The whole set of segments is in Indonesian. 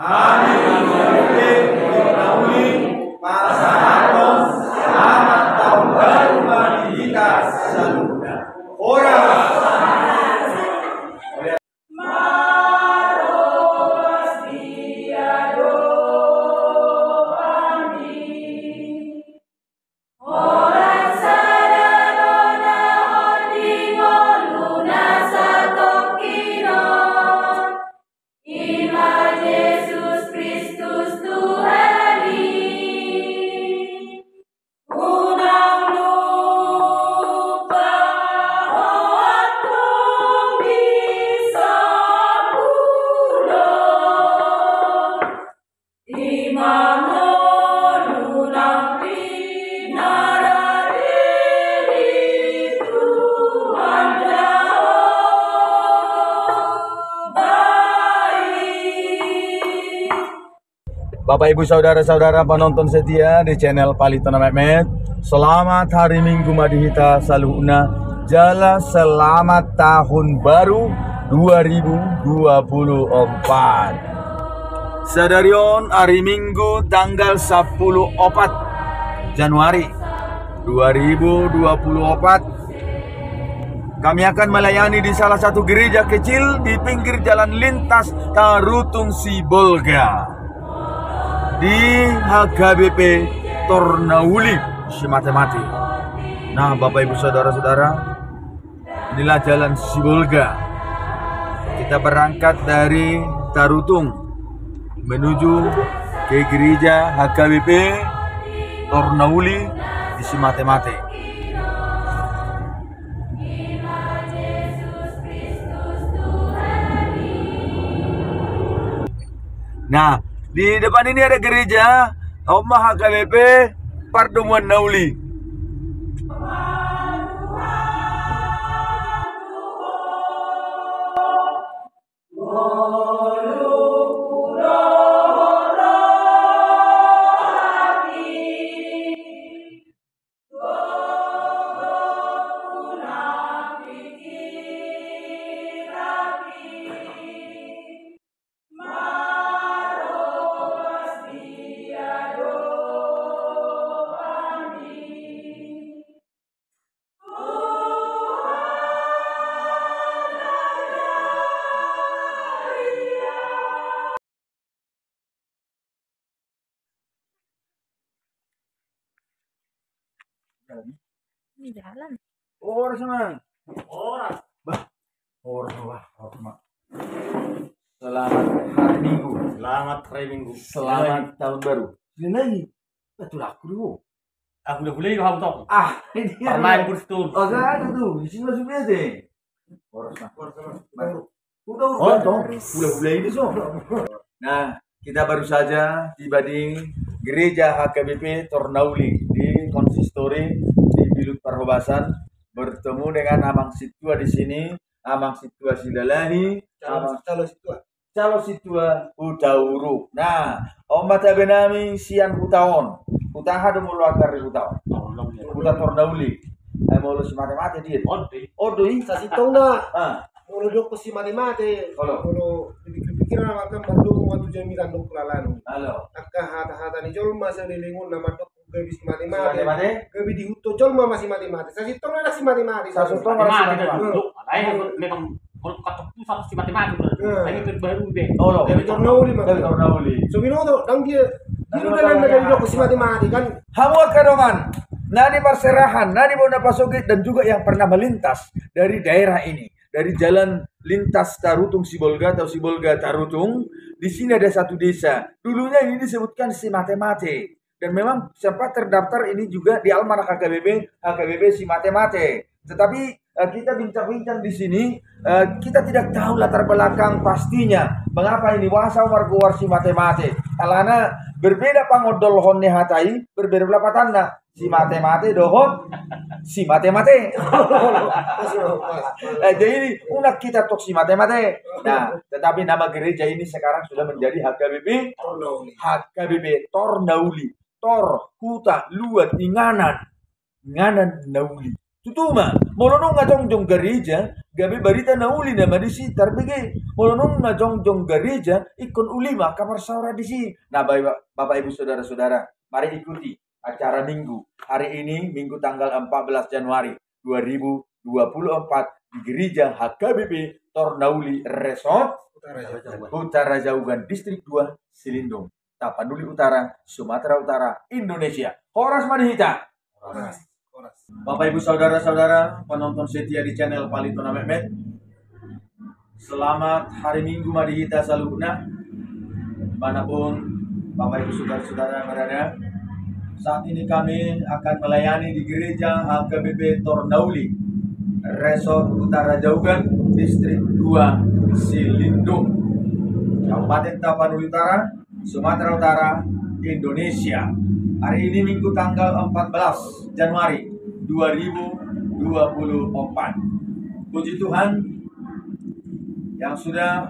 Selamat tahun baru Madihita Saluna. Bapak Ibu saudara-saudara penonton setia di channel Palitona Mehmet, selamat hari Minggu Madihita Saluna. Jala selamat tahun baru 2024. Sadarion hari Minggu tanggal 14 Januari 2024. Kami akan melayani di salah satu gereja kecil di pinggir jalan lintas Tarutung Sibolga di HKBP Tornauli Simatemate. Nah, Bapak Ibu saudara-saudara, inilah jalan Sibolga. Kita berangkat dari Tarutung menuju ke gereja HKBP Tornauli di Simatemate. Nah, di depan ini ada gereja Omah HKBP Pardomuan Nauli. Ini jalan. Orang sama. Orang. Selamat hari Minggu. Selamat tahun baru. Ini lagi. Betul aku dulu. Aku udah boleh kamu tahu. Ini Permain berstul. Oh, ada tuh. Di sini masuk aja. Orang. Udah boleh ini so. Nah, kita baru saja tiba di gereja HKBP Tornauli di konsistori di Bilut Parhobasan, bertemu dengan Amang Situa di sini, Amang Situa Sidalahi, Calo Situa Hutauru. Nah, Omat Abenami Sian Hutaon, Hutaha do mulu akar Hutaon, Huta Tornauli. Mulu si mate dia. Odoi Sa sitonga. Ah, Dok si mate. Kalau pikiran akan mandung waktu jami kandung kulalanu. halo. Akka hata-hata ni jolma sa lilingon na mandok gabi si mate. Mate? Gabi di huto jolma masih mate. Sa sitonga na si mate. Sa sitonga. Matematik kan dulu. Lain memang kalau kata itu sama si matematik. Ini terbaru deh. Oh, no. Gabi Tornauli mah. Dari Tornauli. So binodo dang dia dalam gabi dok si mate kan. Hamua kadongan, nadi perserahan, nadi bona pasogit dan juga yang pernah melintas dari daerah ini, dari jalan lintas Tarutung Sibolga atau Sibolga Tarutung. Di sini ada satu desa. Dulunya ini disebutkan Simatemate dan memang sempat terdaftar ini juga di almanak HKBP Simatemate. Tetapi kita bincang-bincang di sini, kita tidak tahu latar belakang pastinya mengapa ini wasa warga Simatemate. Alana berbeda pangodol honne hatai, berbeda pelapatanna. Simatemate dohon, Simatemate. Jadi unak kita tok Simatemate. Nah, tetapi nama gereja ini sekarang sudah menjadi HKBP Tornauli. Tor, Huta, Luat, Nganan Nauli. Tutuma, molonong nga jongjong gereja, gabi barita na uli na madisitar bege. Molonong nga jongjong gereja, ikon ulima kamar saura di si. Nah, Bapak Ibu Saudara-saudara, mari ikuti acara minggu. Hari ini minggu tanggal 14 Januari 2024 di gereja HKBP Tornauli Resort Utara Jaugan Distrik 2 Silindung, Tapanuli Utara, Sumatera Utara, Indonesia. Horas Manihita. Bapak Ibu Saudara-saudara penonton setia di channel Palitona Mehmet, selamat hari Minggu Madihita Salugna dimanapun Bapak Ibu Saudara-saudara berada. Saat ini kami akan melayani di gereja HKBP Tornauli Resort Utara Jaugan Distrik 2 Silindung, Kabupaten Tapanuli Utara, Sumatera Utara, Indonesia. Hari ini Minggu tanggal 14 Januari 2024. Puji Tuhan yang sudah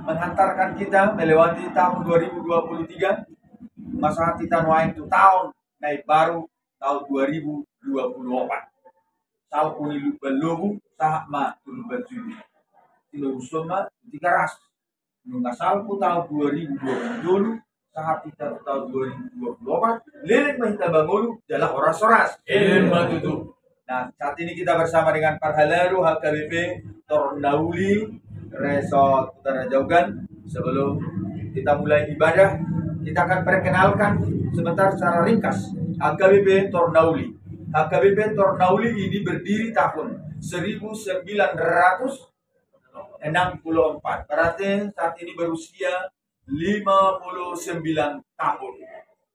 menghantarkan kita melewati tahun 2023, masa hati tanwain itu tahun naik baru tahun 2024. Salpuni lupa sahma tulubajudi tilo usoma dikaras nunga salpu tahun 2020 saat kita tahun 2024 lirik mahita bangulu jalan oras-oras tutup. Nah, saat ini kita bersama dengan Parhalaru HKBP Tornauli Resort Utara Jaugan. Sebelum kita mulai ibadah, kita akan perkenalkan sebentar secara ringkas HKBP Tornauli. HKBP Tornauli ini berdiri tahun 1964. Berarti saat ini berusia 59 tahun.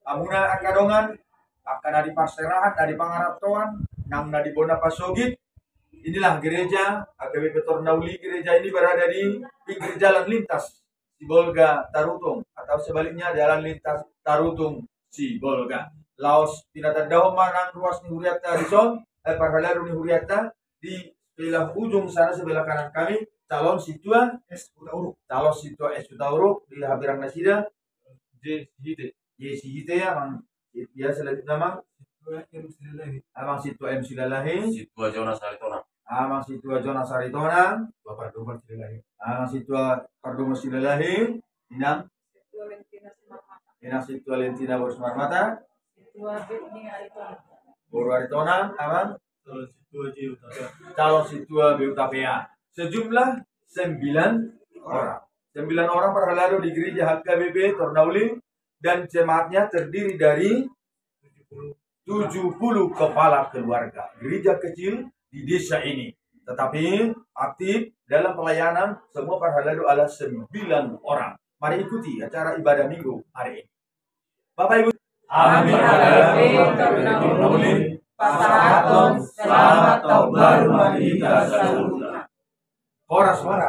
Amuna akadongan akan ada parserahan, ada pangaratoan, nang di Bona Pasogit. Inilah gereja HKBP Tornauli. Gereja ini berada di pinggir jalan lintas Sibolga Tarutung, atau sebaliknya jalan lintas Tarutung Sibolga. Laos tinatadaw manang ruas ni Huriata Rizon, Parhalaru ni Huriata di sebelah ujung sana sebelah kanan kami. Calon situa S Utauruk di Habirang Nasida JCHT amang dia selanjutnya amang situa M Silalahi Situa Jonas Saritona. amang situa Jonas Saritona amang situa Pardumo Silalahi inang situa Lentina Borsmarmata Boru Aritona amang calon situa Beutapea. Sejumlah 9 orang. 9 orang Parhalaru di gereja HKBP Tornauli, dan jemaatnya terdiri dari 70 kepala keluarga. Gereja kecil di desa ini, tetapi aktif dalam pelayanan. Semua Parhalaru adalah 9 orang. Mari ikuti acara ibadah minggu hari ini. Bapak Ibu, Amin. Tornauli, Pasahaton, selamat tahun baru Madihita Salugna. Horas. Mono